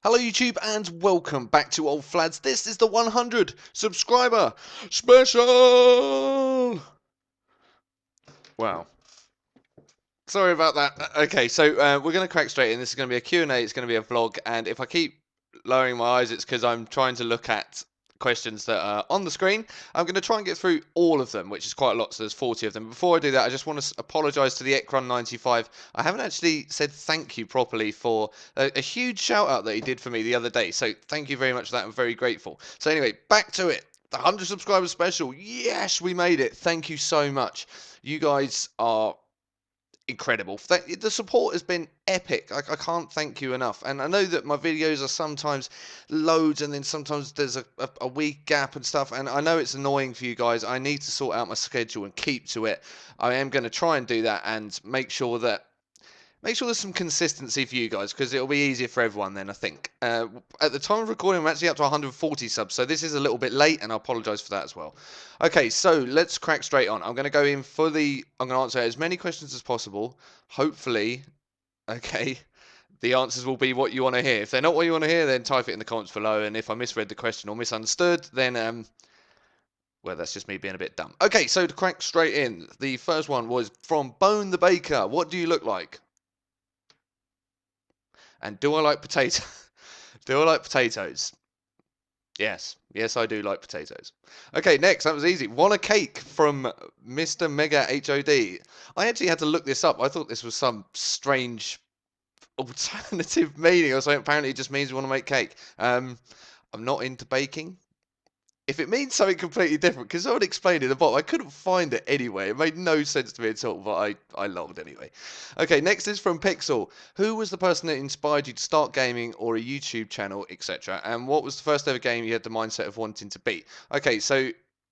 Hello YouTube and welcome back to Old Flads. This is the 100 subscriber special! Wow. Sorry about that. Okay, so we're going to crack straight in. This is going to be a Q&A, it's going to be a vlog, and if I keep lowering my eyes, it's because I'm trying to look at questions that are on the screen. I'm going to try and get through all of them, which is quite a lot, so there's 40 of them. Before I do that, I just want to apologise to the Ekron95. I haven't actually said thank you properly for a huge shout out that he did for me the other day, so thank you very much for that. I'm very grateful. So anyway, back to it. The 100 subscribers special. Yes, we made it. Thank you so much. You guys are incredible. The support has been epic. I can't thank you enough. And I know that my videos are sometimes loads and then sometimes there's a week gap and stuff. And I know it's annoying for you guys. I need to sort out my schedule and keep to it. I am going to try and do that and make sure there's some consistency for you guys, because it'll be easier for everyone then, I think. At the time of recording, I'm actually up to 140 subs, so this is a little bit late, and I apologise for that as well. Okay, so let's crack straight on. I'm going to go in for I'm going to answer as many questions as possible. Hopefully, okay, the answers will be what you want to hear. If they're not what you want to hear, then type it in the comments below, and if I misread the question or misunderstood, then, well, that's just me being a bit dumb. Okay, so to crack straight in, the first one was from Bone the Baker. What do you look like? And do I like potato? Do I like potatoes? Yes. Yes, I do like potatoes. Okay, next. That was easy. Want a cake from Mr. Mega HOD. I actually had to look this up. I thought this was some strange alternative meaning or something. Apparently it just means we want to make cake. I'm not into baking. If it means something completely different, because someone explained it at the bottom, I couldn't find it anyway. It made no sense to me at all, but I logged anyway. Okay, next is from Pixel. Who was the person that inspired you to start gaming or a YouTube channel, etc.? And what was the first ever game you had the mindset of wanting to beat? Okay, so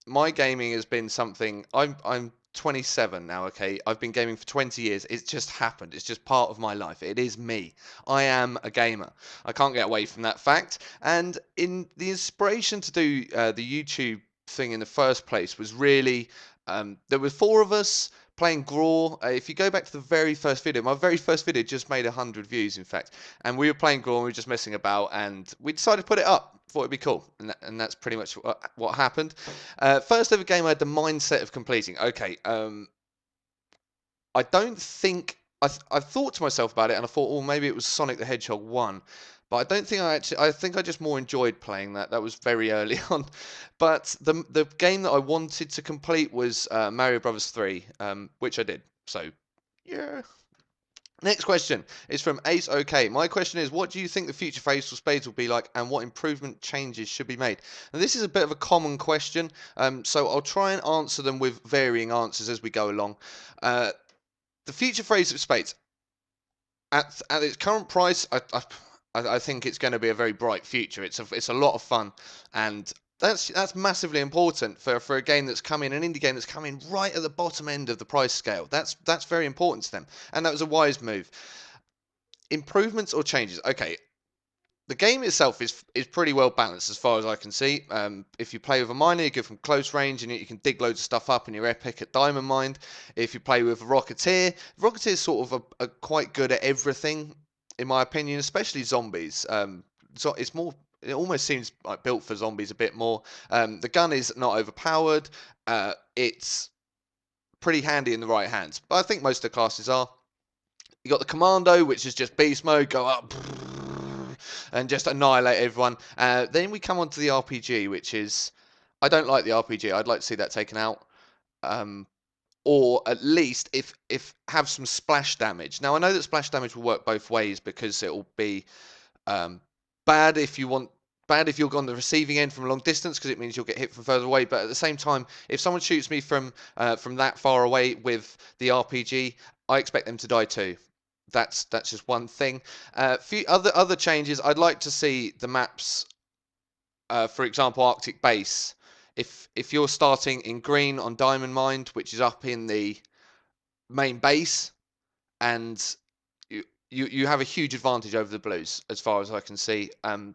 my gaming has been something. I'm 27 now, okay? I've been gaming for 20 years. It's just happened. It's just part of my life. It is me. I am a gamer. I can't get away from that fact. And in the inspiration to do the YouTube thing in the first place was really, there were 4 of us playing Graw. If you go back to the very first video, my very first video just made 100 views, in fact. And we were playing Graw and we were just messing about, and we decided to put it up. Thought it'd be cool, and that's pretty much what happened. First ever game I had the mindset of completing. Okay, I don't think I thought to myself about it, and I thought, oh, maybe it was Sonic the Hedgehog 1. But I don't think I think I just more enjoyed playing that. That was very early on. But the game that I wanted to complete was Mario Brothers 3, which I did. So, yeah. Next question is from Ace OK. My question is, what do you think the future for Ace of Spades will be like, and what improvement changes should be made? And this is a bit of a common question, so I'll try and answer them with varying answers as we go along. The future for Ace of Spades, at its current price, I think it's going to be a very bright future. It's a lot of fun, and that's massively important for a game that's coming, an indie game that's coming right at the bottom end of the price scale. That's very important to them, and that was a wise move. Improvements or changes? Okay, the game itself is pretty well balanced as far as I can see. If you play with a miner, you go from close range and you can dig loads of stuff up and you're epic at Diamond Mine. If you play with a Rocketeer, Rocketeer is sort of a quite good at everything, in my opinion, especially zombies. So it's more. It almost seems like built for zombies a bit more. The gun is not overpowered. It's pretty handy in the right hands, but I think most of the classes are. You got the Commando, which is just beast mode, go up and just annihilate everyone. Then we come on to the RPG, which is, I don't like the RPG. I'd like to see that taken out. Or at least if have some splash damage. Now I know that splash damage will work both ways, because it will be bad if you're on the receiving end from a long distance, because it means you'll get hit from further away. But at the same time, if someone shoots me from that far away with the RPG, I expect them to die too. That's just one thing. Few other changes. I'd like to see the maps. For example, Arctic Base. If you're starting in green on Diamond Mine, which is up in the main base, and you have a huge advantage over the blues, as far as I can see.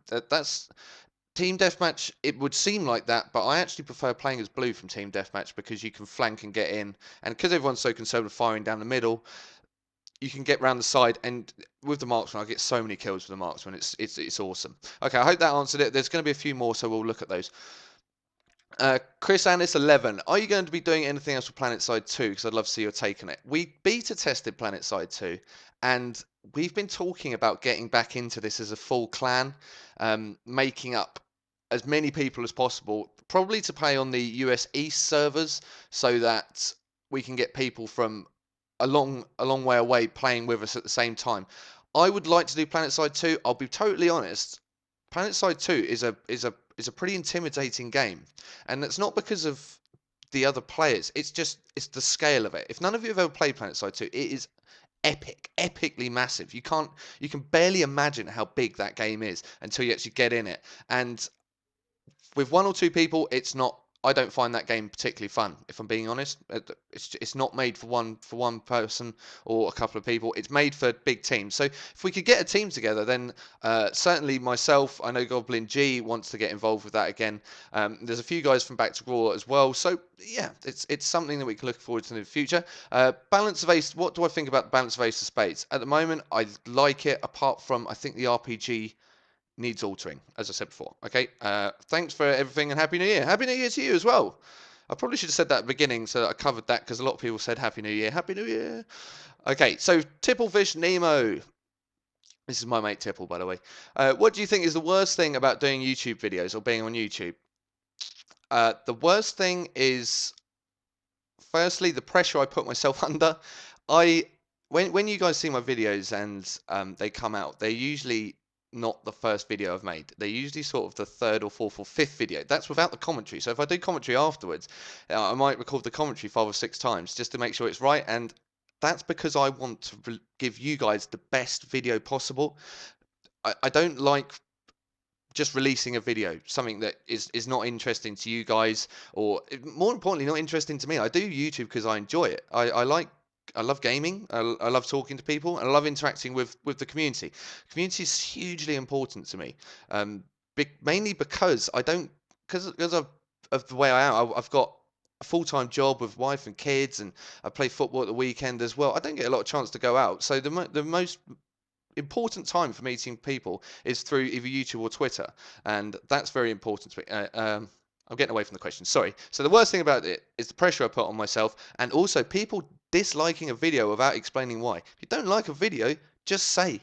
That's Team Deathmatch. It would seem like that, but I actually prefer playing as blue from Team Deathmatch, because you can flank and get in, and because everyone's so concerned with firing down the middle, you can get round the side, and with the marksman, I get so many kills with the marksman. It's awesome. Okay, I hope that answered it. There's going to be a few more, so we'll look at those. Chris Annis 11. Are you going to be doing anything else with PlanetSide 2? Because I'd love to see your take on it. We beta tested PlanetSide 2, and we've been talking about getting back into this as a full clan, making up as many people as possible, probably to play on the US East servers, so that we can get people from a long way away playing with us at the same time. I would like to do PlanetSide 2. I'll be totally honest. PlanetSide 2 is a pretty intimidating game, and that's not because of the other players. It's the scale of it. If none of you have ever played PlanetSide 2, it is epic, epically massive. You can barely imagine how big that game is until you actually get in it. And with one or two people, it's not. I don't find that game particularly fun, if I'm being honest. It's not made for one person or a couple of people. It's made for big teams. So if we could get a team together, then certainly myself, I know Goblin G wants to get involved with that again. There's a few guys from Back to Raw as well. So yeah, it's something that we can look forward to in the future. Balance of Ace. What do I think about the Balance of Ace of Spades? At the moment, I like it. Apart from, I think the RPG needs altering, as I said before. Okay, thanks for everything and Happy New Year. Happy New Year to you as well. I probably should have said that at the beginning so that I covered that, because a lot of people said Happy New Year. Happy New Year. Okay, so Tipplefish Nemo. This is my mate Tipple, by the way. What do you think is the worst thing about doing YouTube videos or being on YouTube? The worst thing is, firstly, the pressure I put myself under. When you guys see my videos and they come out, they're usually not the first video I've made. They're usually sort of the third or fourth or fifth video. That's without the commentary. So if I do commentary afterwards, I might record the commentary 5 or 6 times just to make sure it's right. And that's because I want to give you guys the best video possible. I don't like just releasing a video, something that is not interesting to you guys, or more importantly, not interesting to me. I do YouTube because I enjoy it. I love gaming. I love talking to people, and I love interacting with the community. Community is hugely important to me, mainly because because of the way I am. I've got a full-time job with wife and kids, and I play football at the weekend as well. I don't get a lot of chance to go out, so the most important time for meeting people is through either YouTube or Twitter, and that's very important to me. I'm getting away from the question, sorry. So the worst thing about it is the pressure I put on myself, and also people disliking a video without explaining why. If you don't like a video, just say.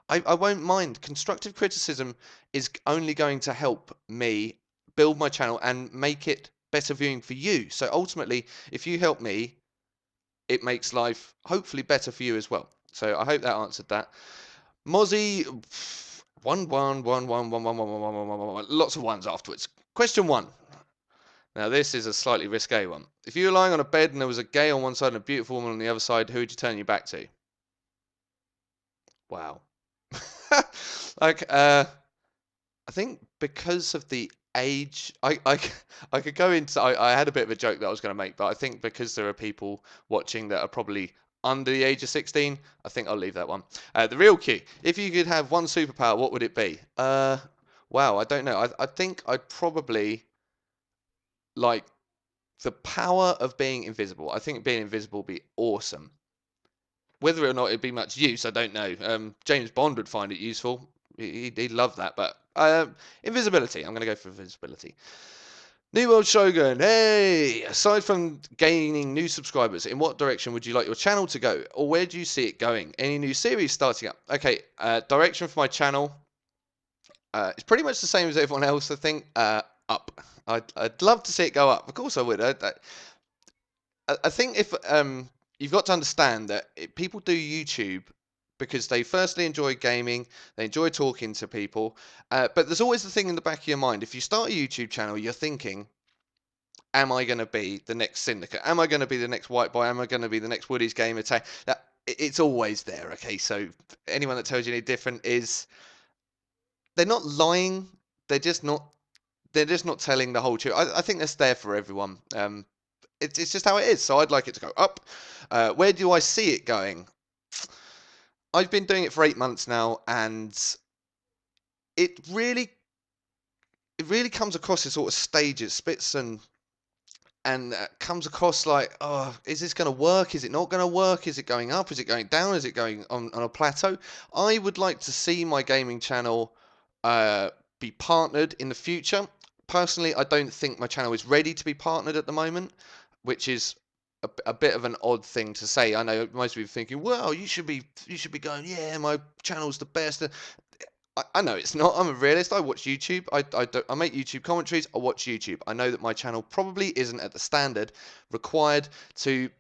I won't mind. Constructive criticism is only going to help me build my channel and make it better viewing for you. So ultimately, if you help me, it makes life hopefully better for you as well. So I hope that answered that. Mozzie, 1 1 1 1 1 1 1 1 1 1 1 1 1. Lots of ones afterwards. Question 1. Now this is a slightly risque one. If you were lying on a bed and there was a gay on one side and a beautiful woman on the other side, who would you turn your back to? Wow. Like, I think because of the age, I could go into. I had a bit of a joke that I was going to make, but I think because there are people watching that are probably under the age of 16, I think I'll leave that one. The real Q. If you could have one superpower, what would it be? Wow, I don't know. I think I'd probably like the power of being invisible. I think being invisible would be awesome. Whether or not it'd be much use, I don't know. James Bond would find it useful. He'd love that, but invisibility. I'm going to go for invisibility. New World Shogun, hey! Aside from gaining new subscribers, in what direction would you like your channel to go? Or where do you see it going? Any new series starting up? Okay, direction for my channel. It's pretty much the same as everyone else, I think. Up. I'd love to see it go up. Of course I would. I think if you've got to understand that people do YouTube because they firstly enjoy gaming, they enjoy talking to people, but there's always the thing in the back of your mind. If you start a YouTube channel, you're thinking, am I going to be the next Syndicate? Am I going to be the next White Boy? Am I going to be the next Woody's Game Attack? It's always there, okay? So anyone that tells you any different they're not lying. They're just not telling the whole truth. I think that's there for everyone. It's just how it is. So I'd like it to go up. Where do I see it going? I've been doing it for 8 months now, and it really comes across in sort of stages, spits and and comes across like, oh, is this going to work? Is it not going to work? Is it going up? Is it going down? Is it going on a plateau? I would like to see my gaming channel uh, be partnered in the future. Personally, I don't think my channel is ready to be partnered at the moment, which is a bit of an odd thing to say. I know most people are thinking, well, you should be going, yeah, my channel's the best. I know it's not. I'm a realist. I watch YouTube. I make YouTube commentaries. I watch YouTube. I know that my channel probably isn't at the standard required to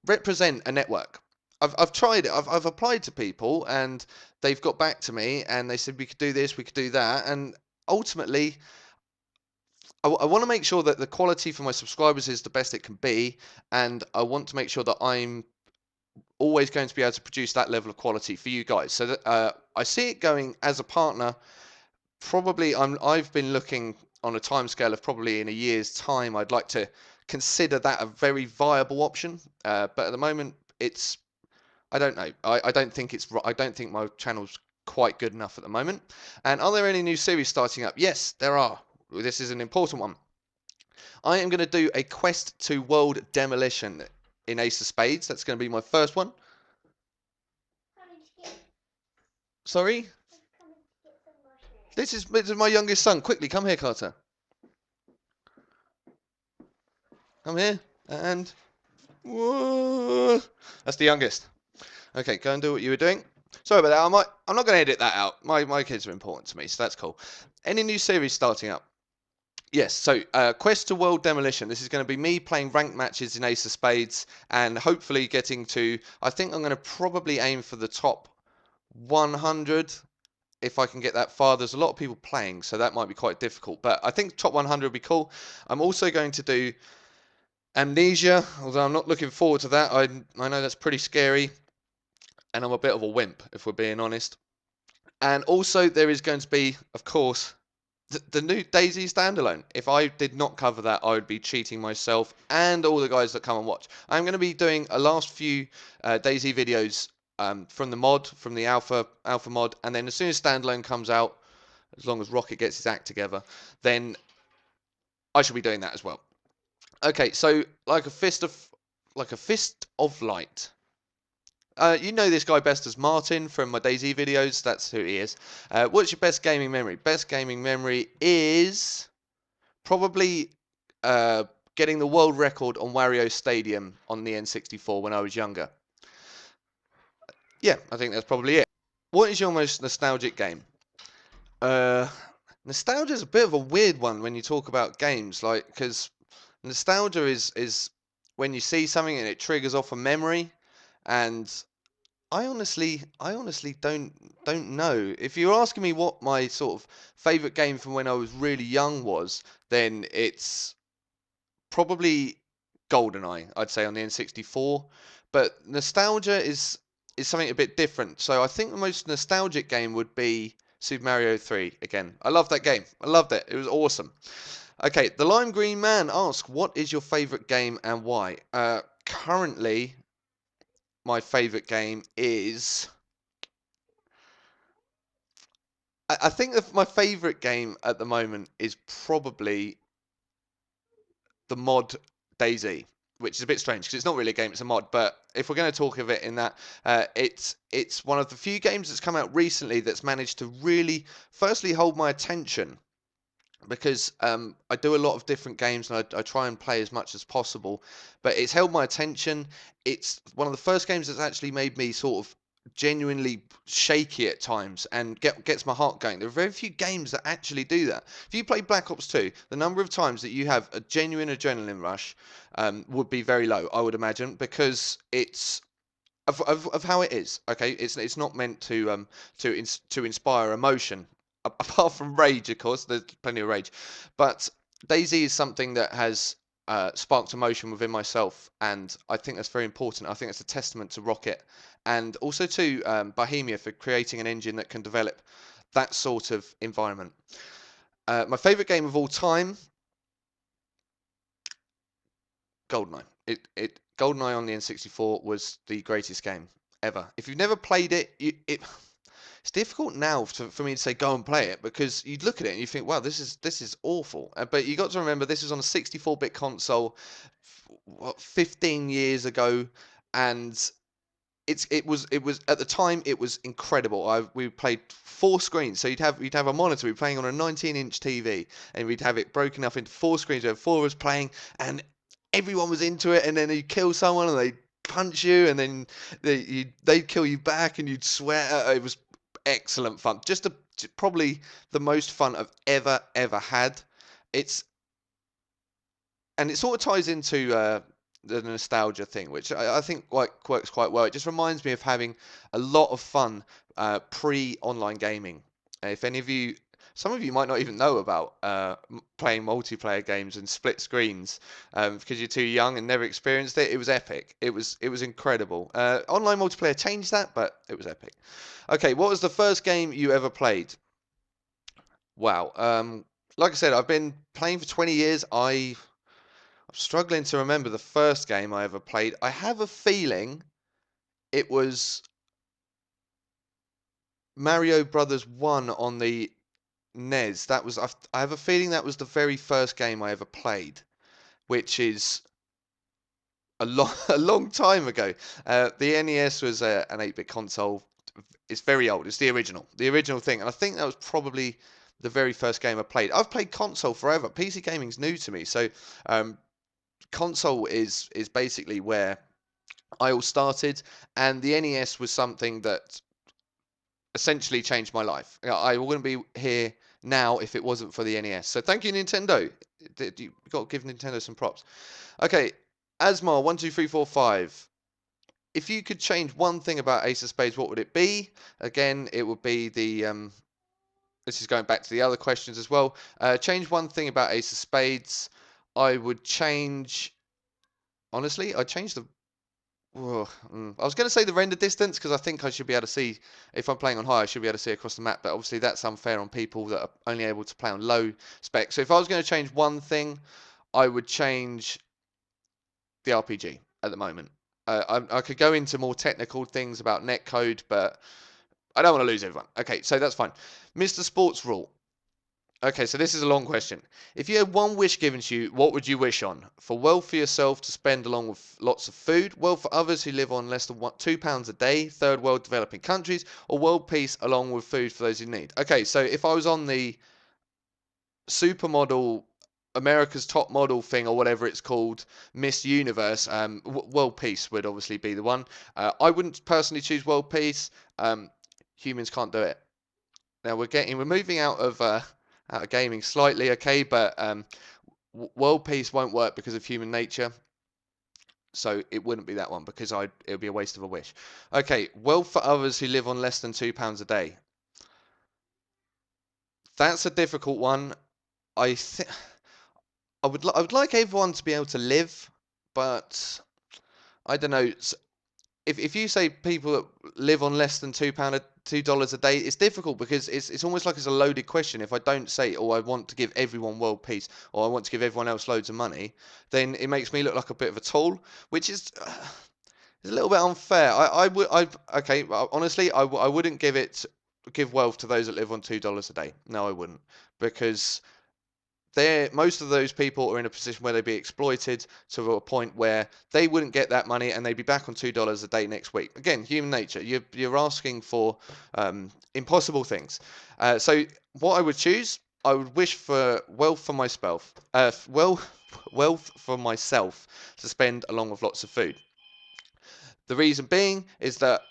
represent a network. I've tried it. I've applied to people and they've got back to me and they said we could do this, we could do that, and ultimately I want to make sure that the quality for my subscribers is the best it can be, and I want to make sure that I'm always going to be able to produce that level of quality for you guys. So that I see it going as a partner. Probably I've been looking on a timescale of probably in a year's time. I'd like to consider that a very viable option. But at the moment, I don't know. I don't think I don't think my channel's quite good enough at the moment. And are there any new series starting up? Yes, there are. This is an important one. I am going to do a quest to world demolition in Ace of Spades. That's going to be my first one. Sorry? This is my youngest son. Quickly, come here, Carter. Come here. And... Whoa. That's the youngest. Okay, go and do what you were doing. Sorry about that. I'm not going to edit that out. My kids are important to me, so that's cool. Any new series starting up? Yes, so Quest to World Demolition. This is going to be me playing ranked matches in Ace of Spades and hopefully getting to... I think I'm going to probably aim for the top 100 if I can get that far. There's a lot of people playing, so that might be quite difficult. But I think top 100 would be cool. I'm also going to do Amnesia, although I'm not looking forward to that. I know that's pretty scary, and I'm a bit of a wimp, if we're being honest. And also there is going to be, of course, the new DayZ standalone. If I did not cover that, I would be cheating myself and all the guys that come and watch. I'm going to be doing a last few DayZ videos from the mod, from the alpha mod, and then as soon as standalone comes out, as long as Rocket gets his act together, then I shall be doing that as well. Okay, so like a fist of light. You know this guy best as Martin from my DayZ videos. That's who he is. What's your best gaming memory? Best gaming memory is probably getting the world record on Wario Stadium on the N64 when I was younger. Yeah, I think that's probably it. What is your most nostalgic game? Nostalgia is a bit of a weird one when you talk about games, like, because nostalgia is when you see something and it triggers off a memory, and I honestly don't know. If you're asking me what my sort of favorite game from when I was really young was, then it's probably GoldenEye, I'd say, on the N64. But nostalgia is something a bit different. So I think the most nostalgic game would be Super Mario 3 again. I love that game. I loved it. It was awesome. Okay, the Lime Green Man asks, what is your favorite game and why? Currently, my favorite game is... I think that my favorite game at the moment is probably the mod DayZ, which is a bit strange because it's not really a game, it's a mod. But if we're going to talk of it in that, it's one of the few games that's come out recently that's managed to really, firstly, hold my attention. Because I do a lot of different games and I try and play as much as possible, but it's held my attention. It's one of the first games that's actually made me sort of genuinely shaky at times and gets my heart going. There are very few games that actually do that. If you play Black Ops 2, the number of times that you have a genuine adrenaline rush would be very low, I would imagine, because it's of how it is. Okay, it's not meant to inspire emotion. Apart from rage, of course, there's plenty of rage, but DayZ is something that has sparked emotion within myself, and I think that's very important. I think it's a testament to Rocket and also to Bohemia for creating an engine that can develop that sort of environment. My favorite game of all time, GoldenEye. GoldenEye on the N64 was the greatest game ever. If you've never played it, it's difficult now for me to say go and play it, because you'd look at it and you think, wow, this is awful. But you got to remember, this was on a 64-bit console, what, 15 years ago, and it was at the time it was incredible. We played 4 screens, so you'd have a monitor. We'd be playing on a 19-inch TV, and we'd have it broken up into 4 screens. We had 4 of us playing, and everyone was into it. And then you kill someone, and they punch you, and then they'd kill you back, and you'd swear. It was excellent fun. Probably the most fun I've ever had. It's and it sort of ties into the nostalgia thing, which I think works quite well. It just reminds me of having a lot of fun pre-online gaming. If any of you, some of you might not even know about playing multiplayer games and split screens because you're too young and never experienced it. It was epic. It was incredible. Online multiplayer changed that, but it was epic. Okay, what was the first game you ever played? Wow. Like I said, I've been playing for 20 years. I'm struggling to remember the first game I ever played. I have a feeling it was Mario Brothers 1 on the NES. I have a feeling that was the very first game I ever played, which is a long time ago. The NES was an 8-bit console. It's very old. It's the original thing, and I think that was probably the very first game I played. I've played console forever. PC gaming's new to me, so console is basically where I all started, and the NES was something that essentially changed my life. I wouldn't be here now if it wasn't for the NES. So thank you, Nintendo. You got to give Nintendo some props. Okay, Asmar 12345. If you could change one thing about Ace of Spades, what would it be? Again, it would be the. This is going back to the other questions as well. Change one thing about Ace of Spades. I would change. Honestly, I'd change the. I was going to say the render distance, because I think I should be able to see, if I'm playing on high, I should be able to see across the map, but obviously that's unfair on people that are only able to play on low spec. So if I was going to change one thing, I would change the RPG at the moment. I could go into more technical things about netcode, but I don't want to lose everyone. Okay, so that's fine. Mr. Sports Rule. Okay, so this is a long question. If you had one wish given to you, what would you wish on? For wealth for yourself to spend along with lots of food, wealth for others who live on less than £2 a day, third world developing countries, or world peace along with food for those who need? Okay, so if I was on the supermodel, America's Top Model thing, or whatever it's called, Miss Universe, world peace would obviously be the one. I wouldn't personally choose world peace. Humans can't do it. Now we're moving out of gaming slightly, okay, but world peace won't work because of human nature, so it wouldn't be that one, because it would be a waste of a wish. Okay, wealth for others who live on less than £2 a day. That's a difficult one. I think I would like everyone to be able to live, but I don't know. If you say people that live on less than $2 a day, it's difficult, because it's almost like it's a loaded question. If I don't say, oh, I want to give everyone world peace, or I want to give everyone else loads of money, then it makes me look like a bit of a tool, which is a little bit unfair. Okay, honestly, I wouldn't give wealth to those that live on $2 a day. No, I wouldn't, because most of those people are in a position where they'd be exploited to a point where they wouldn't get that money, and they'd be back on $2 a day next week. Again, human nature. You're asking for impossible things. So what I would choose, I would wish for wealth for myself. Wealth for myself to spend along with lots of food. The reason being is that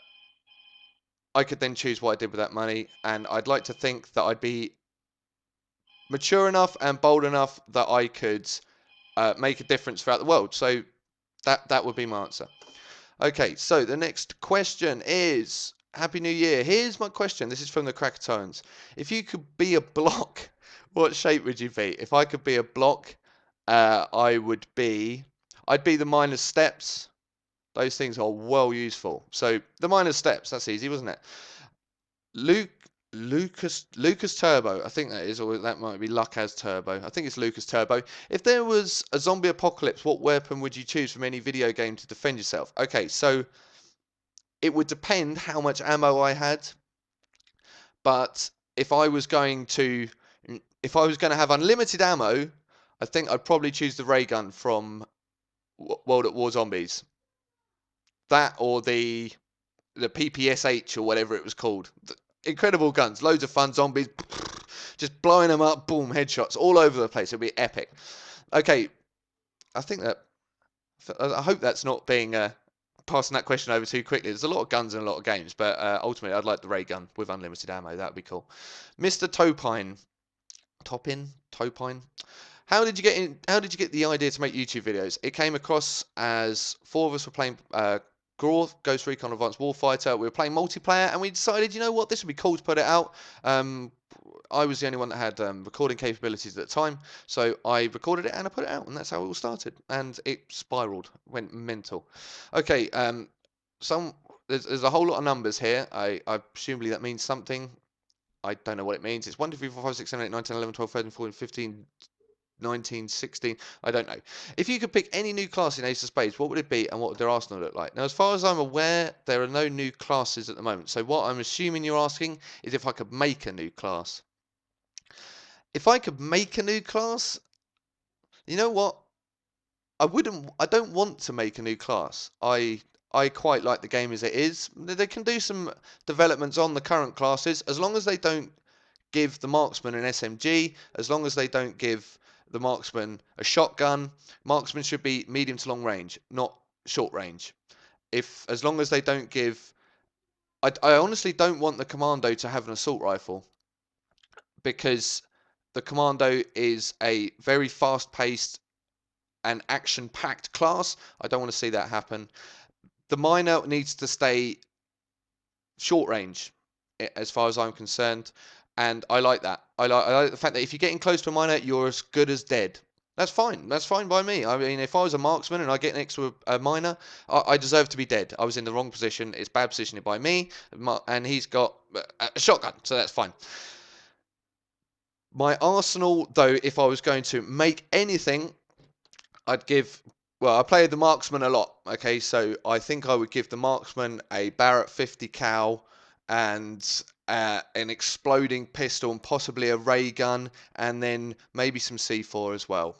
I could then choose what I did with that money, and I'd like to think that I'd be mature enough and bold enough that I could make a difference throughout the world. So that would be my answer. Okay, so the next question is, Happy New Year. Here's my question. This is from the Krakatoans. If you could be a block, what shape would you be? If I could be a block, I'd be the miner's steps. Those things are well useful. So the miner's steps, that's easy, wasn't it? Lucas Turbo, I think that is, or that might be Lucas Turbo. I think it's Lucas Turbo. If there was a zombie apocalypse, what weapon would you choose from any video game to defend yourself? Okay, so it would depend how much ammo I had. But if I was going to have unlimited ammo, I think I'd probably choose the ray gun from World at War Zombies. That or the PPSH or whatever it was called. Incredible guns, loads of fun, zombies, just blowing them up, boom, headshots all over the place. It'll be epic. Okay, I think that I hope that's not being passing that question over too quickly. There's a lot of guns in a lot of games, but ultimately I'd like the ray gun with unlimited ammo. That would be cool. Mr. Topine, Topine. How did you get in? How did you get the idea to make YouTube videos? It came across as four of us were playing Ghost Recon Advanced Warfighter. We were playing multiplayer, and we decided, you know what, this would be cool to put it out. I was the only one that had recording capabilities at the time, so I recorded it and I put it out, and that's how it all started. And it spiraled, went mental. Okay, there's a whole lot of numbers here. I presumably that means something. I don't know what it means. It's 1, 2, 3, 4, 5, 6, 7, 8, 9, 10, 11, 12, 13, 14, 15, 19, 16. I don't know. If you could pick any new class in Ace of Spades, what would it be and what would their arsenal look like? Now, as far as I'm aware, there are no new classes at the moment. So what I'm assuming you're asking is if I could make a new class. If I could make a new class, you know what? I don't want to make a new class. I quite like the game as it is. They can do some developments on the current classes as long as they don't give the marksman an SMG, as long as they don't give the marksman a shotgun. Marksman should be medium to long range, not short range. As long as they don't give, I honestly don't want the commando to have an assault rifle, because the commando is a very fast-paced and action-packed class. I don't want to see that happen. The miner needs to stay short range, as far as I'm concerned, and I like that. I like the fact that if you're getting close to a miner, you're as good as dead. That's fine. That's fine by me. I mean, if I was a marksman and I get next to a miner, I deserve to be dead. I was in the wrong position. It's bad positioning by me, and he's got a shotgun, so that's fine. My arsenal, though, if I was going to make anything, I'd give. Well, I play the marksman a lot. Okay, so I think I would give the marksman a Barrett 50 cal and an exploding pistol and possibly a ray gun, and then maybe some C4 as well.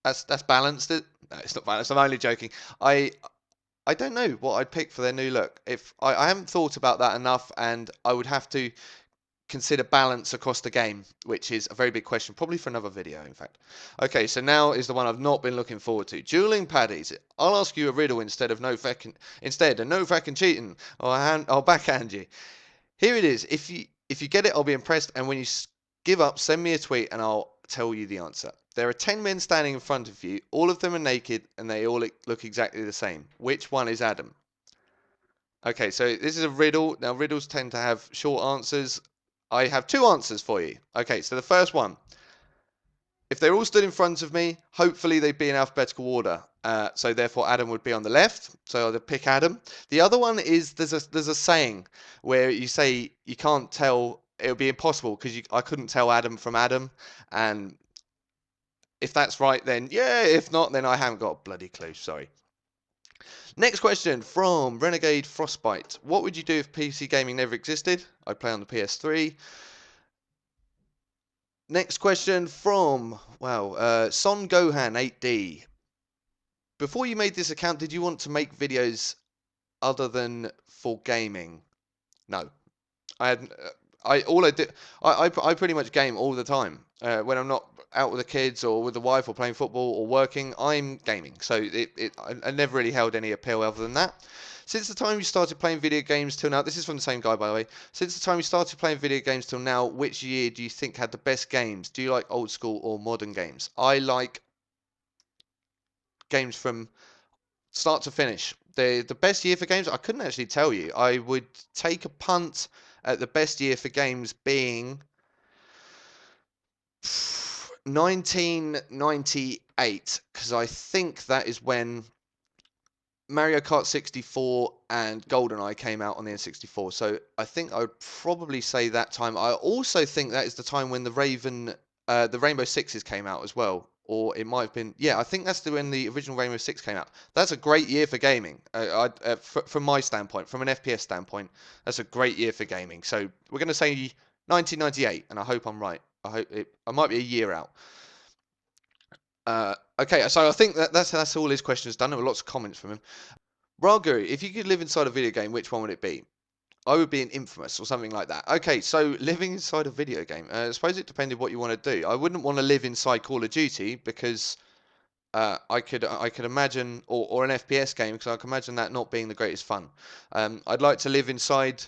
That's balanced. No, it's not balanced. I'm only joking. I don't know what I'd pick for their new look. If I haven't thought about that enough, and I would have to consider balance across the game, which is a very big question, probably for another video, in fact. Okay, so now is the one I've not been looking forward to. Dueling paddies. I'll ask you a riddle instead of no fucking cheating. I'll backhand you. Here it is. If you get it, I'll be impressed, and when you give up, send me a tweet and I'll tell you the answer. There are 10 men standing in front of you. All of them are naked and they all look exactly the same. Which one is Adam? Okay, so this is a riddle. Now, riddles tend to have short answers. I have two answers for you. Okay, so the first one. If they're all stood in front of me, hopefully they'd be in alphabetical order. So therefore Adam would be on the left. So I'd pick Adam. The other one is there's a saying where you say you can't tell. It would be impossible because I couldn't tell Adam from Adam. And if that's right, then yeah. If not, then I haven't got a bloody clue. Sorry. Next question from Renegade Frostbite. What would you do if PC gaming never existed? I'd play on the PS3. Next question from, Son Gohan 8D. Before you made this account, did you want to make videos other than for gaming? No. I pretty much game all the time. When I'm not out with the kids or with the wife or playing football or working, I'm gaming. So I never really held any appeal other than that. Since the time you started playing video games till now, this is from the same guy, by the way. Since the time you started playing video games till now, which year do you think had the best games? Do you like old school or modern games? I like games from start to finish. The best year for games, I couldn't actually tell you. I would take a punt at the best year for games being 1998, because I think that is when Mario Kart 64 and GoldenEye came out on the N64. So I think I would probably say that time. I also think that is the time when the Rainbow Sixes came out as well, or it might have been, yeah, I think that's when the original Rainbow Six came out. That's a great year for gaming. From my standpoint, from an FPS standpoint, that's a great year for gaming. So we're going to say 1998, and I hope I'm right. I might be a year out. Okay, so I think that's all his questions done. There were lots of comments from him. Ragu, if you could live inside a video game, which one would it be? I would be an Infamous or something like that. Okay, so living inside a video game. I suppose it depended what you want to do. I wouldn't want to live inside Call of Duty because I could imagine, or an FPS game, because I can imagine that not being the greatest fun. I'd like to live inside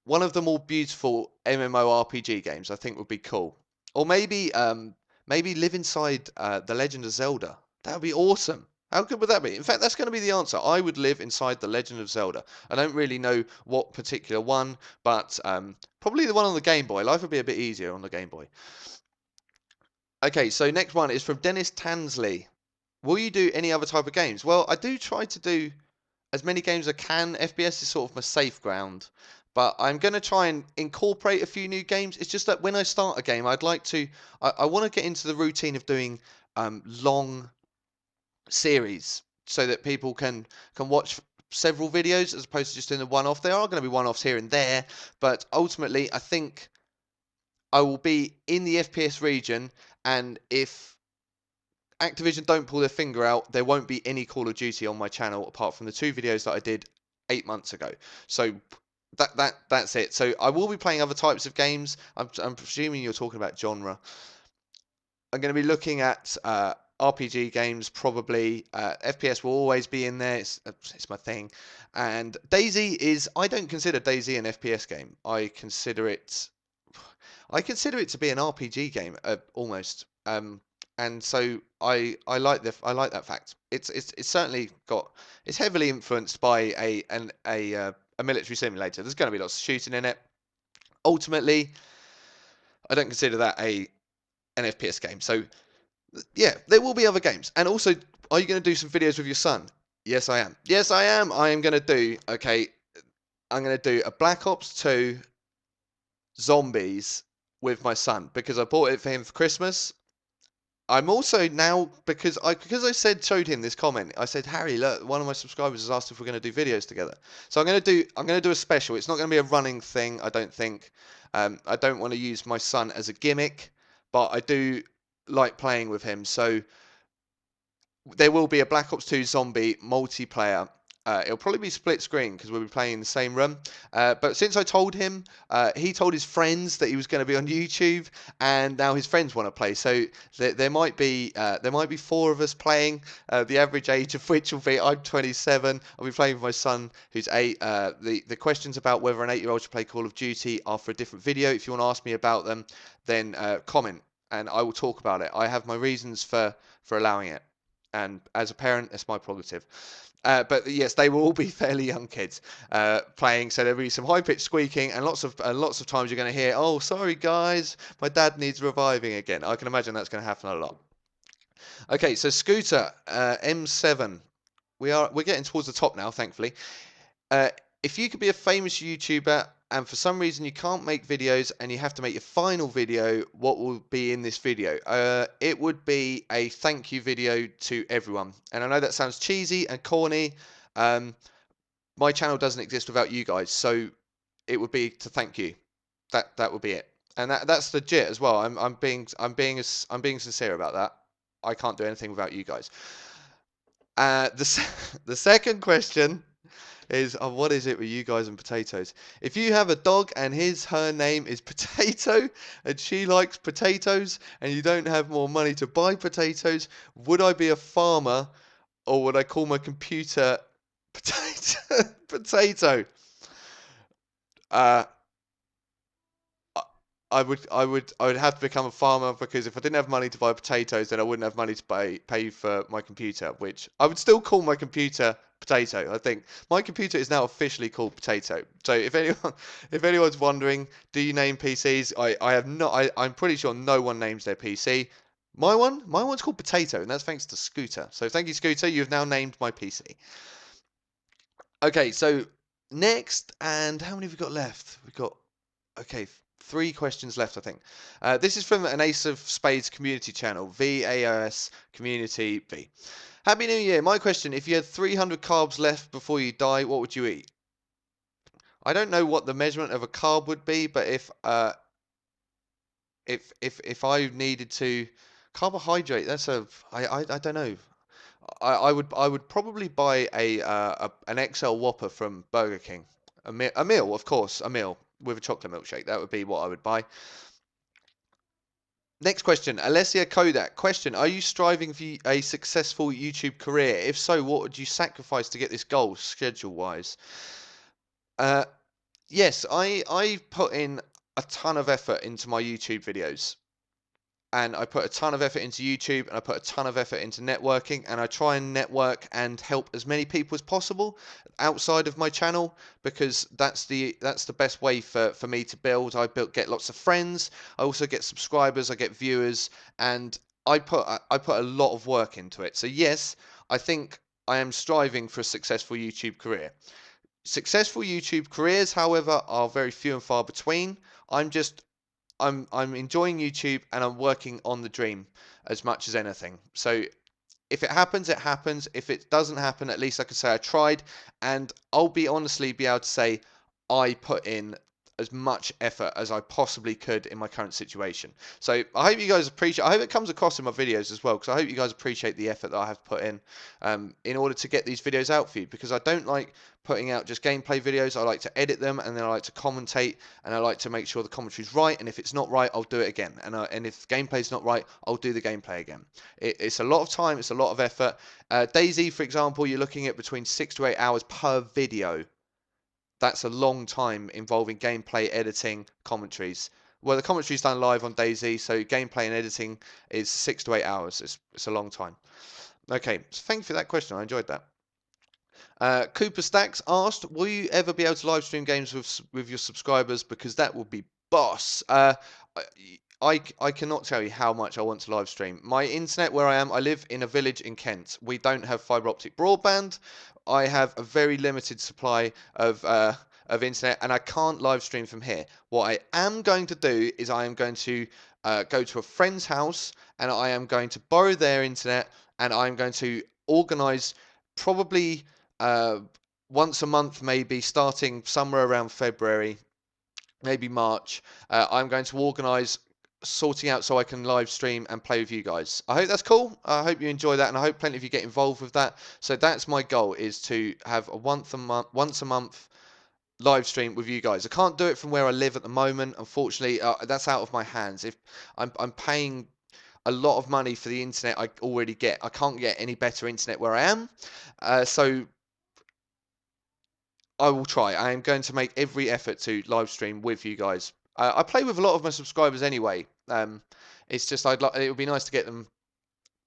one of the more beautiful MMORPG games. I think would be cool. Or maybe live inside The Legend of Zelda. That would be awesome. How good would that be? In fact, that's going to be the answer. I would live inside The Legend of Zelda. I don't really know what particular one, but probably the one on the Game Boy. Life would be a bit easier on the Game Boy. Okay, so next one is from Dennis Tansley. Will you do any other type of games? Well, I do try to do as many games as I can. FPS is sort of my safe ground, but I'm going to try and incorporate a few new games. It's just that when I start a game, I'd like to, I want to get into the routine of doing long series so that people can watch several videos as opposed to just doing the one-off. There are going to be one-offs here and there, but ultimately, I think I will be in the FPS region, and if Activision don't pull their finger out, there won't be any Call of Duty on my channel apart from the 2 videos that I did 8 months ago. So that's it. So I will be playing other types of games. I'm presuming you're talking about genre. I'm going to be looking at RPG games probably. FPS will always be in there. It's my thing. And DayZ is, I don't consider DayZ an FPS game. I consider it to be an RPG game almost. And so I like that fact. It's certainly it's heavily influenced by a military simulator. There's going to be lots of shooting in it. Ultimately, I don't consider that an FPS game. So yeah, there will be other games. And also, are you going to do some videos with your son? Yes, I am. Yes, I am. I am going to do. Okay, I'm going to do a Black Ops 2 Zombies with my son because I bought it for him for Christmas. I'm also now because I showed him this comment. I said, Harry, look, one of my subscribers has asked if we're going to do videos together. So I'm going to do a special. It's not going to be a running thing, I don't think. I don't want to use my son as a gimmick, but I do like playing with him. So there will be a Black Ops 2 zombie multiplayer. It'll probably be split screen because we'll be playing in the same room. But since I told him, he told his friends that he was going to be on YouTube, and now his friends want to play. So there might be 4 of us playing. The average age of which will be I'm 27. I'll be playing with my son who's 8. The questions about whether an 8-year-old should play Call of Duty are for a different video. If you want to ask me about them, then comment and I will talk about it. I have my reasons for allowing it, and as a parent, it's my prerogative. But yes, they will all be fairly young kids playing, so there'll be some high-pitched squeaking and lots of times you're going to hear, "Oh, sorry guys, my dad needs reviving again." I can imagine that's going to happen a lot. Okay, so Scooter M7, we're getting towards the top now, thankfully. If you could be a famous YouTuber and for some reason you can't make videos and you have to make your final video, what will be in this video? It would be a thank you video to everyone. And I know that sounds cheesy and corny. My channel doesn't exist without you guys, so it would be to thank you. That would be it. And that's legit as well. I'm being sincere about that. I can't do anything without you guys. The second question is what is it with you guys and potatoes? If you have a dog and her name is Potato and she likes potatoes and you don't have more money to buy potatoes, would I be a farmer or would I call my computer Potato? I would have to become a farmer because if I didn't have money to buy potatoes, then I wouldn't have money to pay for my computer, which I would still call my computer Potato. I think my computer is now officially called Potato. So if anyone's wondering, do you name PCs? I have not. I'm pretty sure no one names their PC. My one's called Potato, and that's thanks to Scooter. So thank you, Scooter. You've now named my PC. Okay, so next, and how many have we got left? Okay. 3 questions left, I think. This is from an Ace of Spades community channel, VAOS Community V. Happy New Year. My question, if you had 300 carbs left before you die, what would you eat? I don't know what the measurement of a carb would be, but if I needed to carbohydrate, that's I don't know. I would probably buy an XL Whopper from Burger King. A meal, of course, a meal with a chocolate milkshake. That would be what I would buy. Next question, Alessia Kodak. Question, are you striving for a successful YouTube career? If so, what would you sacrifice to get this goal, schedule-wise? Uh, yes, I put in a ton of effort into my YouTube videos. And I put a ton of effort into YouTube, and I put a ton of effort into networking, and I try and network and help as many people as possible outside of my channel, because that's the best way for me to build. Get lots of friends, I also get subscribers, I get viewers, and I put a lot of work into it. So yes, I think I am striving for a successful YouTube career. Successful YouTube careers, however, are very few and far between. I'm enjoying YouTube, and I'm working on the dream as much as anything. So if it happens, it happens. If it doesn't happen, at least I can say I tried, and I'll honestly be able to say I put in as much effort as I possibly could in my current situation. So I hope you guys appreciate. I hope it comes across in my videos as well, because I hope you guys appreciate the effort that I have put in order to get these videos out for you. Because I don't like putting out just gameplay videos. I like to edit them, and then I like to commentate, and I like to make sure the commentary's right. And if it's not right, I'll do it again. And if the gameplay's not right, I'll do the gameplay again. It's a lot of time. It's a lot of effort. DayZ, for example, you're looking at between 6 to 8 hours per video. That's a long time involving gameplay, editing, commentaries. Well, the commentary's done live on DayZ, so gameplay and editing is 6 to 8 hours. It's a long time. Okay, so thank you for that question. I enjoyed that. Cooper Stacks asked, will you ever be able to live stream games with your subscribers? Because that would be boss. I cannot tell you how much I want to live stream. My internet where I am, I live in a village in Kent. We don't have fibre optic broadband. I have a very limited supply of internet, and I can't live stream from here. What I am going to do is I am going to go to a friend's house, and I am going to borrow their internet, and I'm going to organise probably once a month, maybe starting somewhere around February, maybe March. I'm going to organise sorting out so I can live stream and play with you guys. I hope that's cool. I hope you enjoy that, and I hope plenty of you get involved with that. So that's my goal, is to have a once a month live stream with you guys. I can't do it from where I live at the moment, unfortunately. That's out of my hands. If I'm paying a lot of money for the internet I already get. I can't get any better internet where I am. So I will try. I am going to make every effort to live stream with you guys. I play with a lot of my subscribers anyway. It's just it would be nice to get them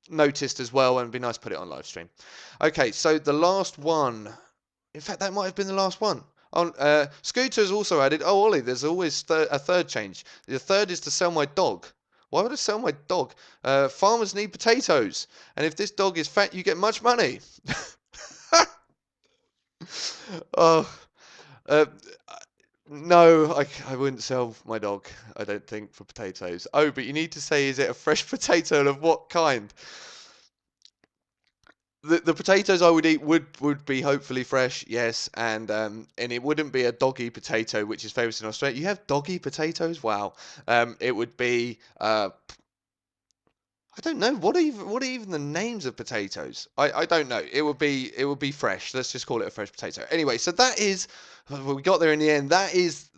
noticed as well, and it'd be nice to put it on live stream. Okay, so the last one. In fact, that might have been the last one. Oh, Scooter has also added, oh, Ollie, there's always a third change. The third is to sell my dog. Why would I sell my dog? Farmers need potatoes, and if this dog is fat, you get much money. Oh, uh, no, I wouldn't sell my dog, I don't think, for potatoes. Oh, but you need to say, is it a fresh potato, and of what kind? The potatoes I would eat would be hopefully fresh, yes, and it wouldn't be a doggy potato, which is famous in Australia. You have doggy potatoes? Wow. It would be I don't know what are even the names of potatoes. I don't know. It would be fresh. Let's just call it a fresh potato. Anyway, so that is, well, we got there in the end. That's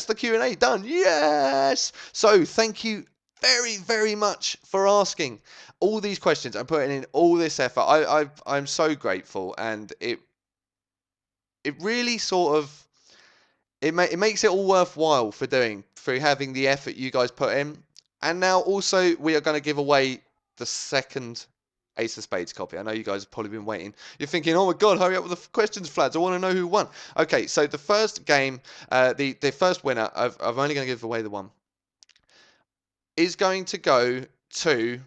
the Q&A done. Yes. So thank you very much for asking all these questions and putting in all this effort. I'm so grateful, and it really sort of it makes it all worthwhile for having the effort you guys put in. And now also we are going to give away the second Ace of Spades copy. I know you guys have probably been waiting. You're thinking, oh my god, hurry up with the questions, Flads. I want to know who won. Okay, so the first game, the first winner, I'm only going to give away the one, is going to go to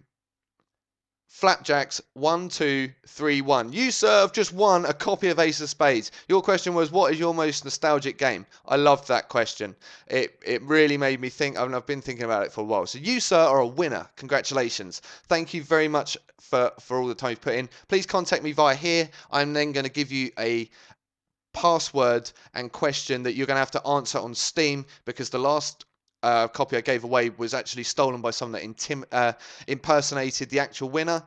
Flapjacks 1231. You, sir, have just won a copy of Ace of Spades. Your question was, what is your most nostalgic game? I loved that question. It really made me think, and I've been thinking about it for a while. So you, sir, are a winner. Congratulations. Thank you very much for all the time you've put in. Please contact me via here. I'm then going to give you a password and question that you're going to have to answer on Steam, because the last copy I gave away was actually stolen by someone that impersonated the actual winner.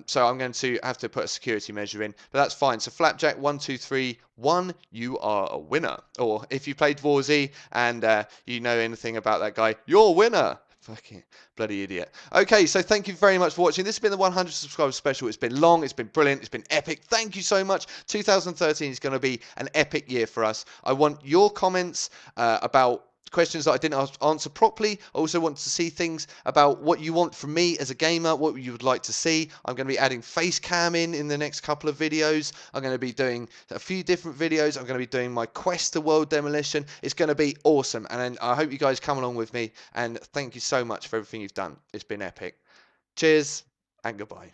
So I'm going to have to put a security measure in, but that's fine. So Flapjack 1231, you are a winner. Or if you played Warzy and you know anything about that guy, you're a winner. Fucking bloody idiot. Okay, so thank you very much for watching. This has been the 100 subscribers special. It's been long, it's been brilliant, it's been epic. Thank you so much. 2013 is going to be an epic year for us. I want your comments about questions that I didn't answer properly. I also want to see things about what you want from me as a gamer, what you would like to see. I'm going to be adding face cam in the next couple of videos. I'm going to be doing a few different videos. I'm going to be doing my quest to world demolition. It's going to be awesome, and I hope you guys come along with me, and thank you so much for everything you've done. It's been epic. Cheers and goodbye.